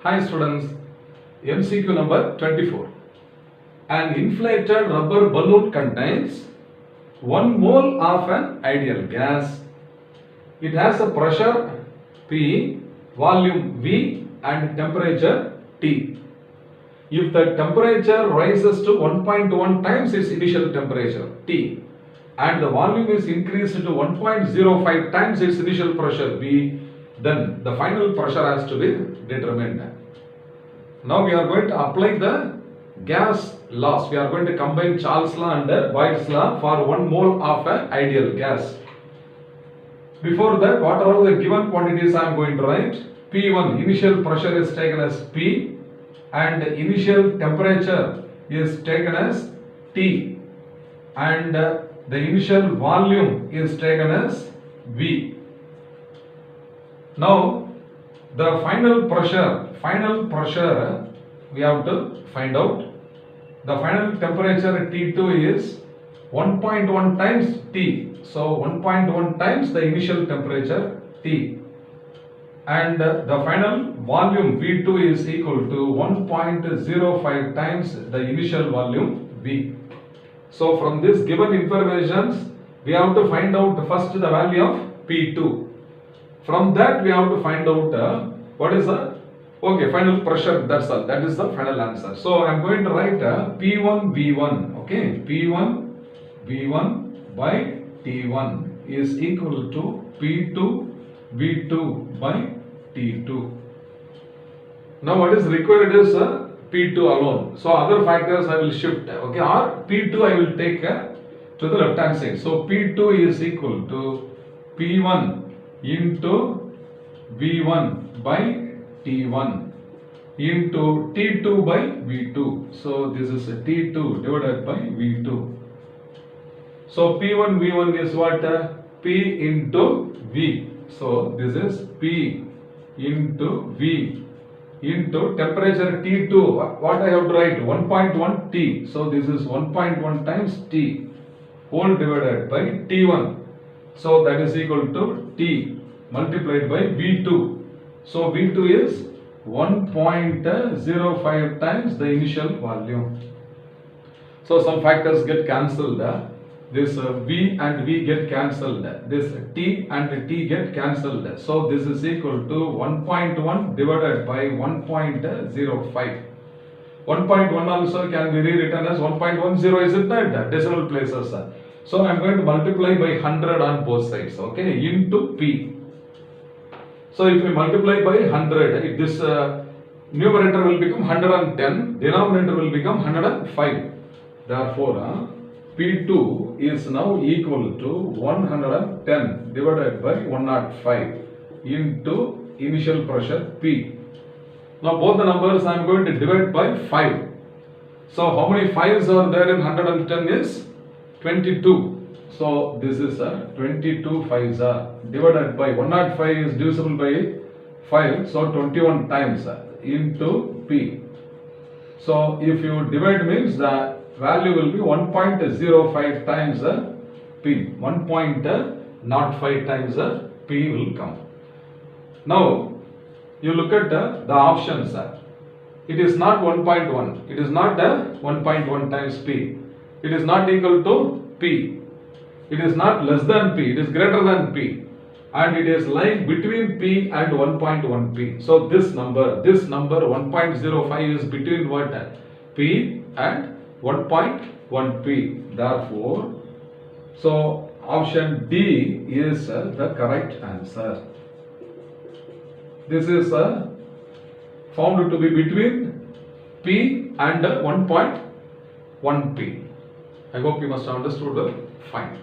Hi students, MCQ number 24. An inflated rubber balloon contains 1 mole of an ideal gas. It has a pressure P, volume V and temperature T. If the temperature rises to 1.1 times its initial temperature T and the volume is increased to 1.05 times its initial pressure V, then the final pressure has to be determined. Now we are going to apply the gas laws. We are going to combine Charles law and Boyle's law for 1 mole of an ideal gas. Before that, what are the given quantities I am going to write? P1, initial pressure is taken as P and initial temperature is taken as T and the initial volume is taken as V. Now the final pressure we have to find out. The final temperature T2 is 1.1 times T. So 1.1 times the initial temperature T. And the final volume V2 is equal to 1.05 times the initial volume V. So from this given informations, we have to find out first the value of P2. From that we have to find out what is the final pressure, that's all. That is the final answer. So I am going to write P1 V1. Okay, P1 V1 by T1 is equal to P2 V2 by T2. Now what is required is P2 alone. So other factors I will shift, okay, or P2 I will take to the left hand side. So P2 is equal to P1 into V1 by T1 into T2 by V2. So this is T2 divided by V2. So P1 V1 is what? P into V. So this is P into V into temperature T2. What I have to write? 1.1 T. So this is 1.1 times T whole divided by T1. So that is equal to T multiplied by V2. So V2 is 1.05 times the initial volume. So some factors get cancelled. This V and V get cancelled. This T and T get cancelled. So this is equal to 1.1 divided by 1.05. 1.1 also can be rewritten as 1.10, isn't that? Decimal places. So I am going to multiply by 100 on both sides. Okay, into P. So if we multiply by 100, this numerator will become 110, denominator will become 105. Therefore, P2 is now equal to 110 divided by 105 into initial pressure P. Now both the numbers I am going to divide by 5. So how many 5s are there in 110 is 22. So this is 22 5s are divided by 105 is divisible by 5. So 21 times into P. So if you divide means the value will be 1.05 times P. 1.05 times P will come. Now you look at the options. It is not 1.1. It is not 1.1 times P. It is not equal to P. It is not less than P. It is greater than P. And it is lying between P and 1.1 P. So this number 1.05 is between what? P and 1.1 P. Therefore, so option D is the correct answer. This is found to be between P and 1.1 P. I hope you must have understood fine.